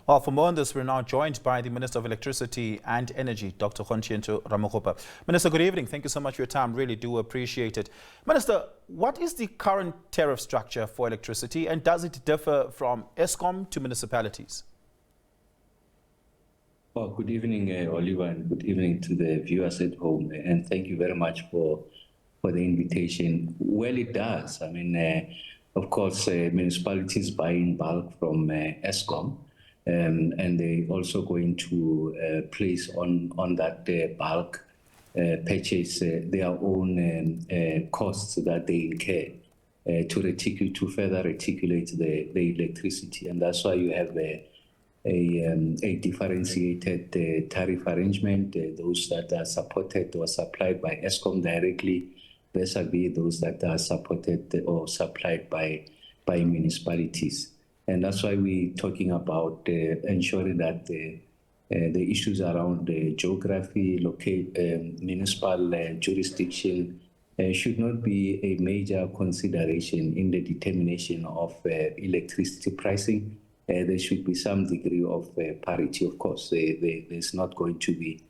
Well, for more on this, we're now joined by the Minister of Electricity and Energy, Dr. Kgosientsho Ramokgopa. Minister, good evening. Thank you so much for your time. Really do appreciate it. Minister, what is the current tariff structure for electricity, and does it differ from Eskom to municipalities? Well, good evening, Oliver, and good evening to the viewers at home. And thank you very much for the invitation. Well, it does. I mean, of course, municipalities buy in bulk from Eskom. And they also going to place on that bulk purchase their own costs that they incur to further reticulate the electricity, and that's why you have a differentiated tariff arrangement. Those that are supported or supplied by Eskom directly, vis-a-vis those that are supported or supplied by municipalities. And that's why we're talking about ensuring that the issues around the geography, municipal jurisdiction should not be a major consideration in the determination of electricity pricing. There should be some degree of parity, of course. There's not going to be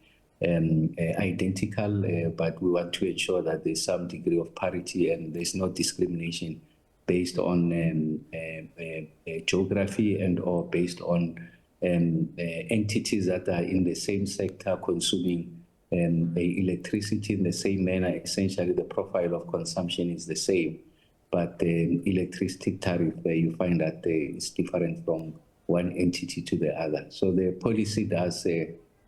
identical, but we want to ensure that there's some degree of parity and there's no discrimination based on geography and or based on entities that are in the same sector consuming electricity in the same manner. Essentially, the profile of consumption is the same, but the electricity tariff, you find that it's different from one entity to the other. So the policy does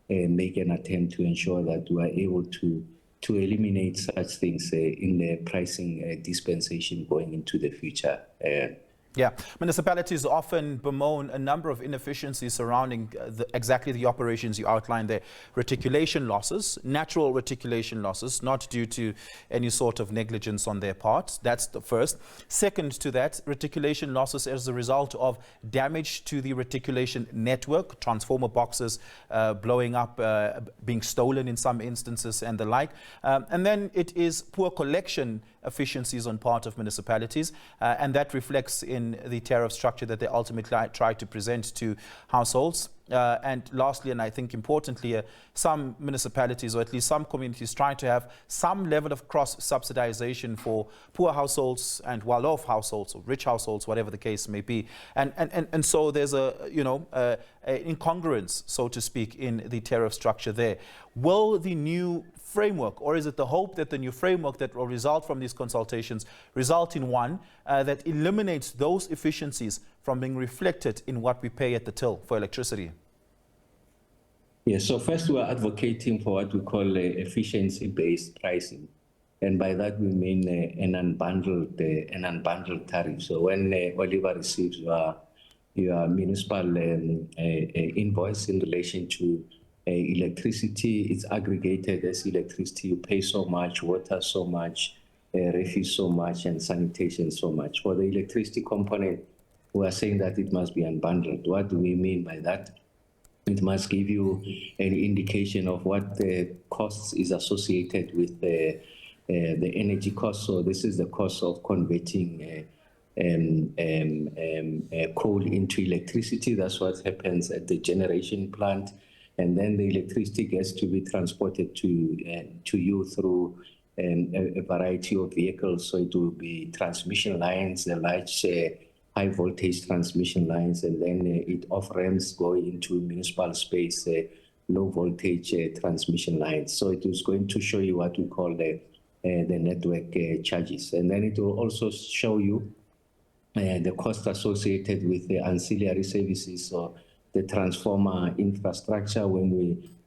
make an attempt to ensure that we are able to eliminate such things in the pricing dispensation going into the future. Yeah, municipalities often bemoan a number of inefficiencies surrounding exactly the operations you outlined there. Reticulation losses, natural reticulation losses, not due to any sort of negligence on their part. That's the first. Second to that, reticulation losses as a result of damage to the reticulation network, transformer boxes blowing up, being stolen in some instances and the like. And then it is poor collection efficiencies on part of municipalities, and that reflects in the tariff structure that they ultimately try to present to households. And lastly, and I think importantly, some municipalities, or at least some communities, try to have some level of cross-subsidization for poor households and well-off households, or rich households, whatever the case may be. And so there's a incongruence, so to speak, in the tariff structure there. Will the new framework, or is it the hope that the new framework that will result from these consultations result in one that eliminates those efficiencies from being reflected in what we pay at the till for electricity? Yes, so first we are advocating for what we call efficiency-based pricing. And by that we mean an unbundled tariff. So when Oliver receives your municipal invoice in relation to electricity, it's aggregated as electricity. You pay so much, water so much, refuse so much, and sanitation so much. For the electricity component, we are saying that it must be unbundled. What do we mean by that? It must give you an indication of what the costs is associated with the energy cost. So this is the cost of converting coal into electricity. That's what happens at the generation plant. And then the electricity gets to be transported to you through a variety of vehicles. So it will be transmission lines, the large high voltage transmission lines, and then it off-ramps going into municipal space, low voltage transmission lines. So it is going to show you what we call the network charges. And then it will also show you the cost associated with the ancillary services, or the transformer infrastructure, when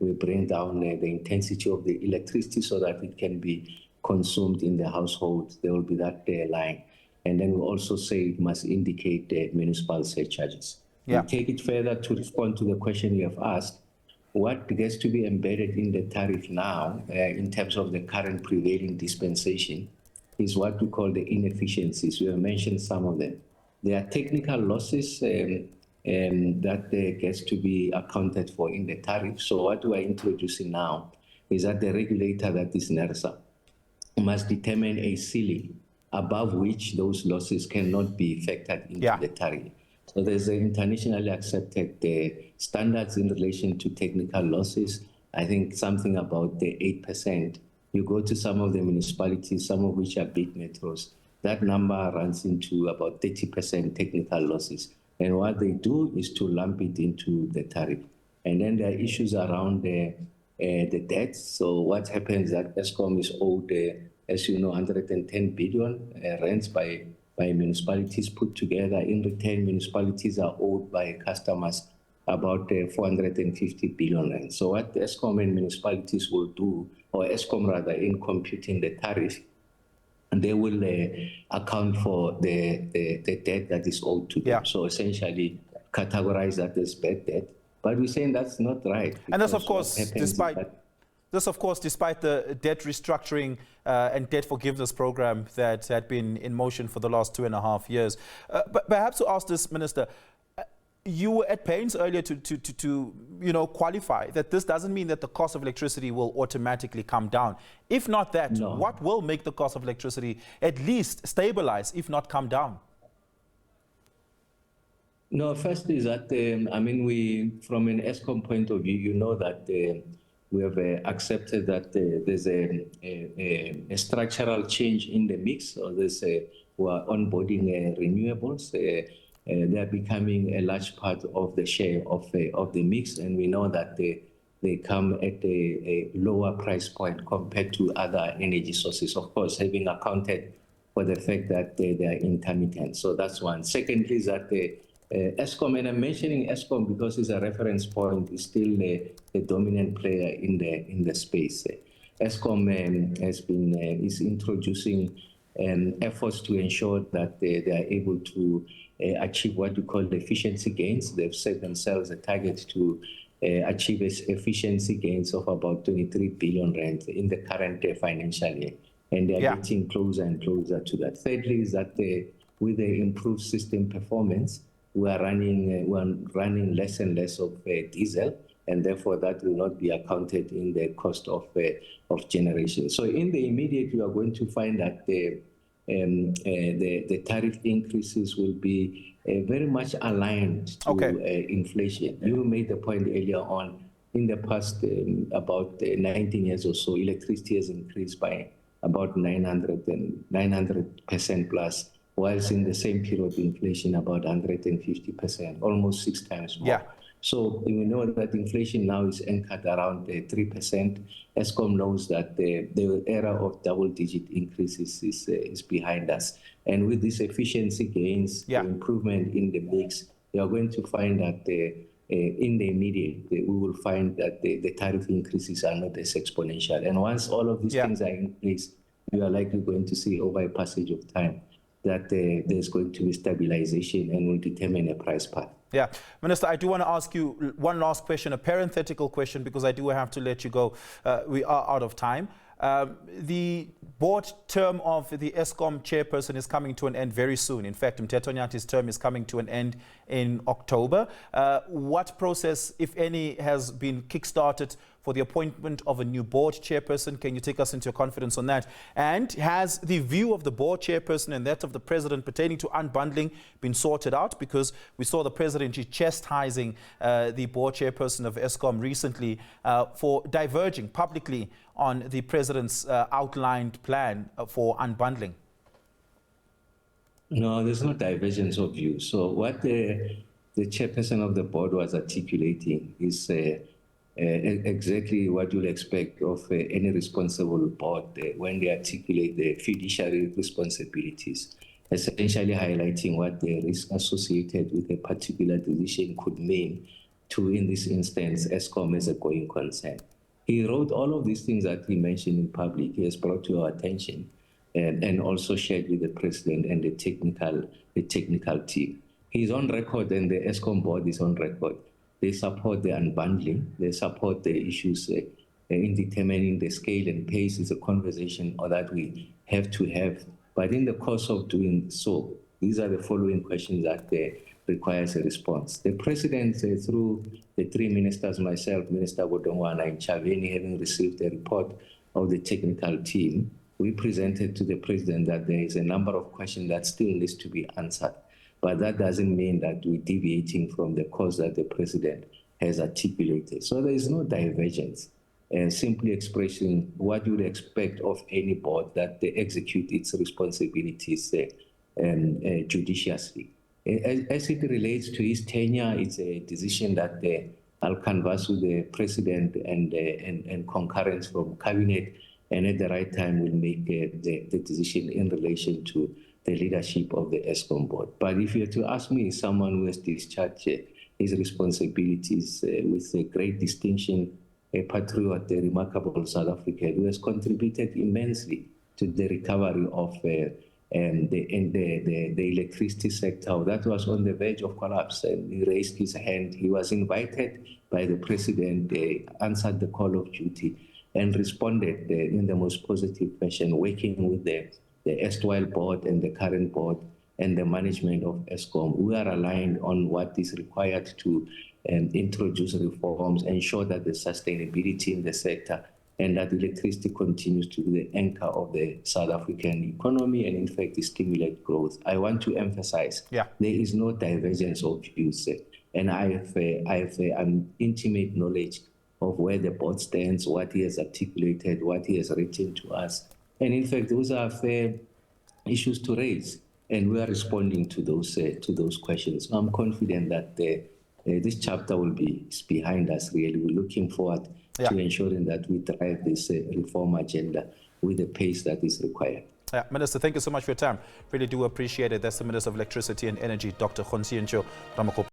we bring down the intensity of the electricity so that it can be consumed in the household. There will be that line. And then we also say it must indicate the municipal surcharges. Yeah. We take it further to respond to the question you have asked. What gets to be embedded in the tariff now, in terms of the current prevailing dispensation, is what we call the inefficiencies. We have mentioned some of them. There are technical losses that gets to be accounted for in the tariff. So what we are introducing now is that the regulator, that is NERSA, must determine a ceiling above which those losses cannot be factored into the tariff. So there's the internationally accepted standards in relation to technical losses. I think something about the 8%. You go to some of the municipalities, some of which are big metros, that number runs into about 30% technical losses. And what they do is to lump it into the tariff. And then there are issues around the debt. So what happens is that Eskom is owed, as you know, 110 billion rents by municipalities put together. In return, municipalities are owed by customers about 450 billion rand. So what Eskom and municipalities will do, or Eskom rather, in computing the tariff, and they will account for the debt that is owed to them. So essentially categorize that as bad debt. But we're saying that's not right. And that's, of course, despite the debt restructuring and debt forgiveness program that had been in motion for the last 2.5 years. But perhaps to ask this, Minister, you were at pains earlier to qualify that this doesn't mean that the cost of electricity will automatically come down. If not that, what will make the cost of electricity at least stabilize, if not come down? No, first is that, we, from an Eskom point of view, you know that we have accepted that there's a structural change in the mix. So we're onboarding renewables. They are becoming a large part of the share of the mix, and we know that they come at a lower price point compared to other energy sources, of course, having accounted for the fact that they are intermittent. So that's one. Secondly is that Eskom, and I'm mentioning Eskom because it's a reference point, is still the dominant player in the space. Eskom is introducing efforts to ensure that they are able to achieve what we call the efficiency gains. They've set themselves a target to achieve efficiency gains of about 23 billion rand in the current financial year. And they are getting closer and closer to that. Thirdly is that with the improved system performance, we are running less and less of diesel, and therefore that will not be accounted in the cost of generation. So in the immediate, you are going to find that the tariff increases will be very much aligned to inflation. You made the point earlier on, in the past about 19 years or so, electricity has increased by about 900% plus, whilst in the same period, inflation about 150%, almost 6 times more. So we know that inflation now is anchored around 3%. Eskom knows that the era of double-digit increases is behind us. And with these efficiency gains, the improvement in the mix, we are going to find that in the immediate, we will find that the tariff increases are not as exponential. And once all of these things are in place, we are likely going to see over a passage of time that there's going to be stabilization and will determine a price path. Yeah. Minister, I do want to ask you one last question, a parenthetical question, because I do have to let you go. We are out of time. The board term of the Eskom chairperson is coming to an end very soon. In fact, Mteto Nyati's term is coming to an end in October. What process, if any, has been kickstarted for the appointment of a new board chairperson? Can you take us into your confidence on that? And has the view of the board chairperson and that of the president pertaining to unbundling been sorted out? Because we saw the president chastising the board chairperson of Eskom recently for diverging publicly on the president's outlined plan for unbundling. No, there's no divergence of view. So what the chairperson of the board was articulating is exactly what you'll expect of any responsible board when they articulate the fiduciary responsibilities, essentially highlighting what the risk associated with a particular decision could mean to, in this instance, Eskom as a going concern. He wrote all of these things that he mentioned in public. He has brought to our attention and also shared with the president and the technical team. He's on record, and the Eskom board is on record. They support the unbundling. They support the issues in determining the scale and pace. Is a conversation that we have to have. But in the course of doing so, these are the following questions that requires a response. The president, through the three ministers, myself, Minister Godongwana, and Chaveni, having received a report of the technical team, we presented to the president that there is a number of questions that still needs to be answered. but that doesn't mean that we're deviating from the course that the president has articulated. So there is no divergence. Simply expressing what you would expect of any board, that they execute its responsibilities judiciously. As it relates to his tenure, it's a decision that I'll canvass with the president and concurrence from cabinet, and at the right time we'll make the decision in relation to the leadership of the Eskom board. But if you were to ask me, someone who has discharged his responsibilities with a great distinction, a patriot, a remarkable South African who has contributed immensely to the recovery of the electricity sector that was on the verge of collapse, and he raised his hand. He was invited by the president, answered the call of duty, and responded in the most positive fashion, working with the erstwhile board and the current board and the management of Eskom. We are aligned on what is required to introduce reforms, ensure that the sustainability in the sector and that electricity continues to be the anchor of the South African economy and, in fact, stimulate growth. I want to emphasize there is no divergence of views, and I have an intimate knowledge of where the board stands, what he has articulated, what he has written to us. And, in fact, those are fair issues to raise, and we are responding to those questions. So I'm confident that this chapter will be behind us, really. We're looking forward to ensuring that we drive this reform agenda with the pace that is required. Yeah, Minister, thank you so much for your time. Really do appreciate it. That's the Minister of Electricity and Energy, Dr. Kgosientsho Ramokgopa.